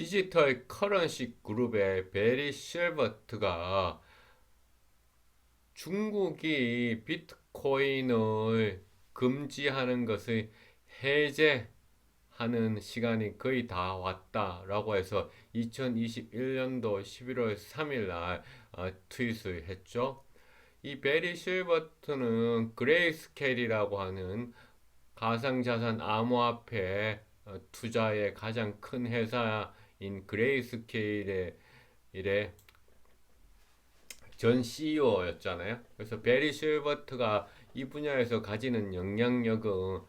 디지털 커런시 그룹의 베리 실버트가 중국이 비트코인을 금지하는 것을 해제하는 시간이 거의 다 왔다라고 해서 2021년도 11월 3일 날 트윗을 했죠. 이 베리 실버트는 그레이스케일이라고 하는 가상자산 암호화폐 투자의 가장 큰 회사인 그레이스케일의 전 CEO였잖아요. 그래서 베리 실버트가 이 분야에서 가지는 영향력은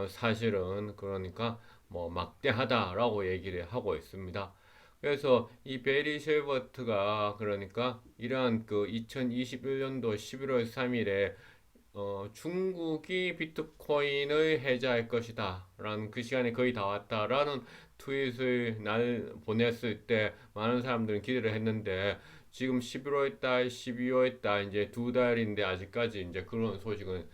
사실은 그러니까 뭐 막대하다라고 얘기를 하고 있습니다. 그래서 이 베리 실버트가 그러니까 이러한 그 2021년도 11월 3일에 중국이 비트코인을 해제할 것이다 라는 그 시간이 거의 다 왔다라는 트윗을 날 보냈을 때 많은 사람들은 기대를 했는데 지금 11월 달, 12월 달 이제 두 달인데 아직까지 이제 그런 소식은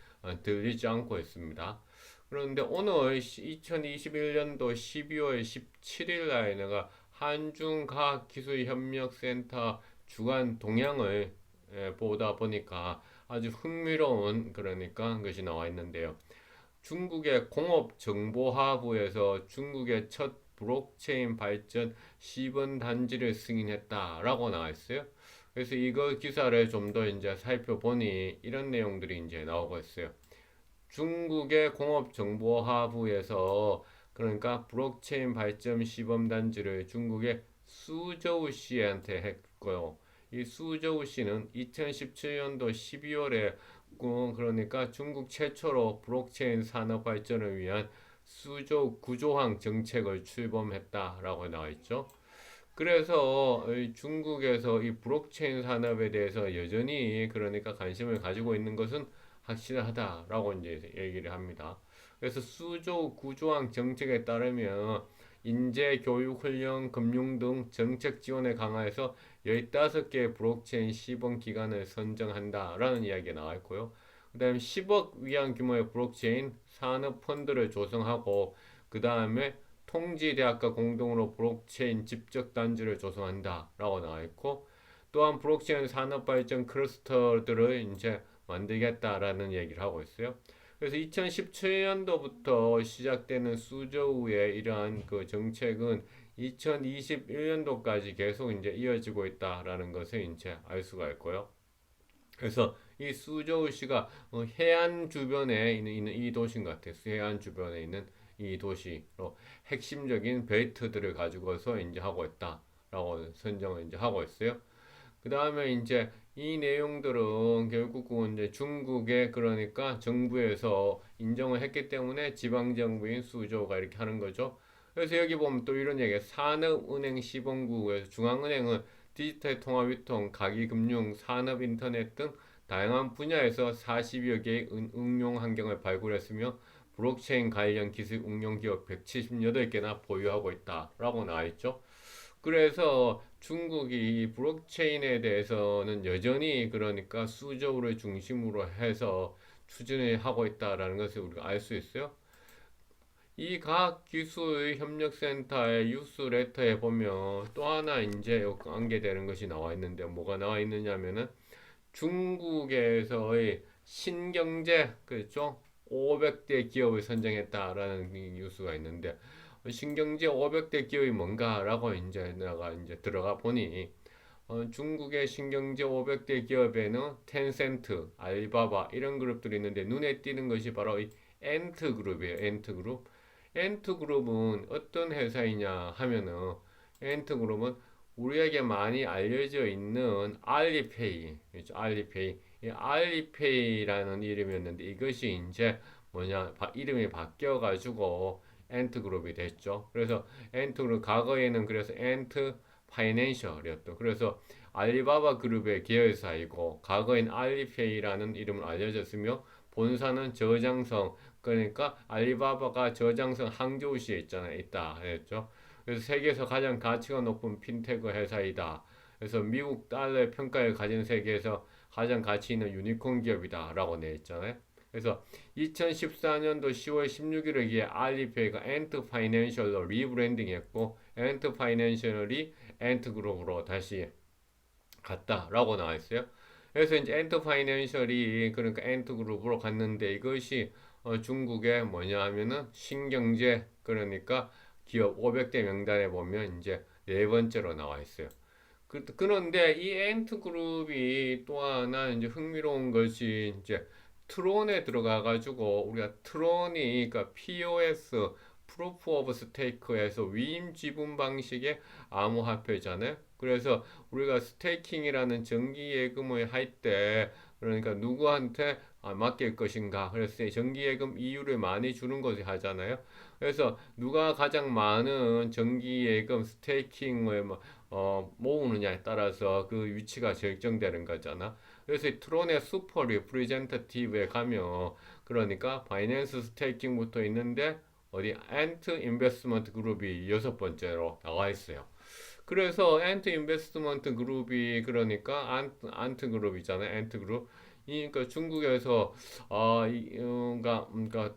들리지 않고 있습니다. 그런데 오늘 2021년도 12월 17일 날 내가 한중과학기술협력센터 주간 동향을 보다 보니까 아주 흥미로운 그러니까 것이 나와 있는데요. 중국의 공업정보화부에서 중국의 첫 블록체인 발전 시범 단지를 승인했다라고 나와 있어요. 그래서 이거 기사를 좀 더 이제 살펴보니 이런 내용들이 이제 나오고 있어요. 중국의 공업정보화부에서 그러니까 블록체인 발전 시범 단지를 중국의 수저우시한테 했고요. 이 수저우시는 2017년도 12월에 그러니까 중국 최초로 블록체인 산업 발전을 위한 수조 구조항 정책을 출범했다라고 나와 있죠. 그래서 중국에서 이 블록체인 산업에 대해서 여전히 그러니까 관심을 가지고 있는 것은 확실하다라고 이제 얘기를 합니다. 그래서 수조 구조항 정책에 따르면 인재, 교육, 훈련, 금융 등 정책 지원에 강화해서 15개의 블록체인 시범 기관을 선정한다라는 이야기가 나와 있고요. 그 다음에 10억 위안 규모의 블록체인 산업 펀드를 조성하고 그 다음에 통지대학과 공동으로 블록체인 집적 단지를 조성한다라고 나와 있고 또한 블록체인 산업 발전 클러스터들을 이제 만들겠다라는 얘기를 하고 있어요. 그래서 2017년도부터 시작되는 수저우의 이러한 그 정책은 2021년도까지 계속 이제 이어지고 있다라는 것을 이제 알 수가 있고요. 그래서 이 수저우시가 해안 주변에 있는 이 도시인 것 같아요. 해안 주변에 있는 이 도시로 핵심적인 벨트들을 가지고서 이제 하고 있다라고 선정을 이제 하고 있어요. 그 다음에 이제 이 내용들은 결국은 이제 중국의 그러니까 정부에서 인정을 했기 때문에 지방정부인 수조가 이렇게 하는 거죠. 그래서 여기 보면 또 이런 얘기예요. 산업은행 시범국에서 중앙은행은 디지털 통화유통, 가기금융, 산업인터넷 등 다양한 분야에서 40여 개의 응용 환경을 발굴했으며 블록체인 관련 기술 응용 기업 178개나 보유하고 있다라고 나와 있죠. 그래서 중국이 블록체인에 대해서는 여전히 그러니까 수저우를 중심으로 해서 추진을 하고 있다라는 것을 우리가 알 수 있어요. 이 과학기술협력센터의 뉴스레터에 보면 또 하나 이제 관계되는 것이 나와 있는데 뭐가 나와 있느냐면은 중국에서의 신경제 그죠? 500대 기업을 선정했다라는 뉴스가 있는데 신경제 500대 기업이 뭔가라고 이제 내가 이제 들어가 보니 중국의 신경제 500대 기업에는 텐센트, 알리바바 이런 그룹들이 있는데 눈에 띄는 것이 바로 이 엔트 그룹이에요. 엔트 그룹. 엔트 그룹은 어떤 회사이냐 하면은 엔트 그룹은 우리에게 많이 알려져 있는 알리페이, 그렇죠? 알리페이. 이 알리페이라는 이름이었는데 이것이 이제 뭐냐 이름이 바뀌어 가지고 엔트 그룹이 됐죠. 그래서 엔트 그룹 과거에는 그래서 엔트 파이낸셜이었던 그래서 알리바바 그룹의 계열사이고 과거엔 알리페이라는 이름을 알려졌으며 본사는 저장성 그러니까 알리바바가 저장성 항저우시에 있다 했죠. 그래서 세계에서 가장 가치가 높은 핀테크 회사이다. 그래서 미국 달러의 평가를 가진 세계에서 가장 가치 있는 유니콘 기업이다라고 내 있잖아요. 그래서 2014년도 10월 16일에 알리페이가 엔트 파이낸셜로 리브랜딩했고 엔트 파이낸셜이 엔트 그룹으로 다시 갔다라고 나와 있어요. 그래서 이제 엔터 파이낸셜이 그러니까 엔터 그룹으로 갔는데 이것이 중국의 뭐냐 하면은 신경제 그러니까 기업 500대 명단에 보면 이제 네 번째로 나와 있어요. 그런데 이 엔트 그룹이 또 하나 이제 흥미로운 것이 이제 트론에 들어가 가지고 우리가 트론이 그러니까 POS 프로프 오브 스테이크에서 위임 지분 방식의 암호화폐잖아요. 그래서 우리가 스테이킹이라는 정기 예금을 할 때 그러니까 누구한테 맡길 것인가 그래서 정기 예금 이율을 많이 주는 것을 하잖아요. 그래서 누가 가장 많은 정기 예금 스테이킹을 모으느냐에 따라서 그 위치가 결정되는 거잖아. 그래서 이 트론의 슈퍼 리프레젠터티브에 가면 그러니까 바이낸스 스테이킹부터 있는데 어디 엔트 인베스트먼트 그룹이 여섯 번째로 나와 있어요. 그래서 엔트 인베스트먼트 그룹이 그러니까 안트 그룹이잖아요. 엔트 그룹. 그러니까 중국에서 그러니까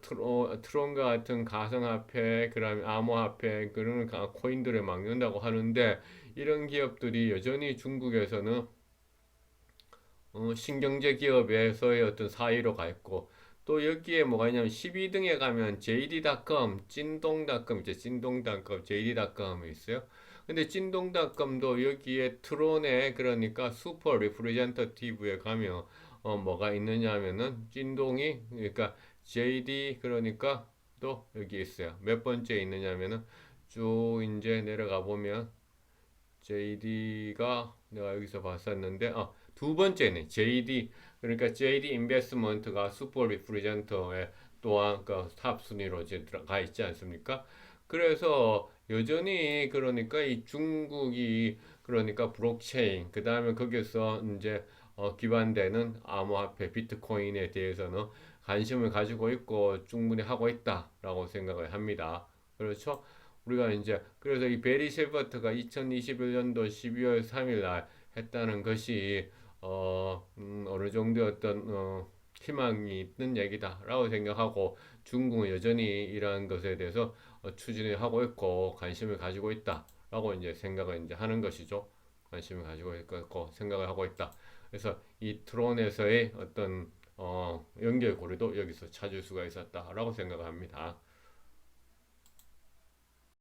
트론과 같은 가상화폐, 그다음에 암호화폐 그런 코인들을 막는다고 하는데 이런 기업들이 여전히 중국에서는 신경제 기업에서의 어떤 사이로 가 있고 또 여기에 뭐가 있냐면 12등에 가면 JD.com, 찐동닷컴 이제 찐동닷컴, JD.com이 있어요. 근데 찐동닷컴도 여기에 트론에 그러니까 슈퍼 리프레젠터티브에 가면 뭐가 있느냐 하면은 찐동이 그러니까 JD 그러니까 또 여기 있어요. 몇 번째 있느냐면은 쭉 이제 내려가 보면 JD가 내가 여기서 봤었는데 두 번째는 JD 그러니까 JD 인베스트먼트가 슈퍼 리프레젠터에 또한 그탑 순위로 이제 들어가 있지 않습니까? 그래서 여전히 그러니까 이 중국이 그러니까 블록체인 그 다음에 거기서 이제 기반되는 암호화폐 비트코인에 대해서는 관심을 가지고 있고 충분히 하고 있다라고 생각을 합니다. 그렇죠? 우리가 이제 그래서 이 베리 셰버트가 2021년도 12월 3일 날 했다는 것이 어느 정도 어떤 희망이 있는 얘기다라고 생각하고 중국은 여전히 이러한 것에 대해서 추진을 하고 있고 관심을 가지고 있다라고 이제 생각을 이제 하는 것이죠. 관심을 가지고 있고 생각을 하고 있다. 그래서 이 트론에서의 어떤 연결고리도 여기서 찾을 수가 있었다라고 생각합니다.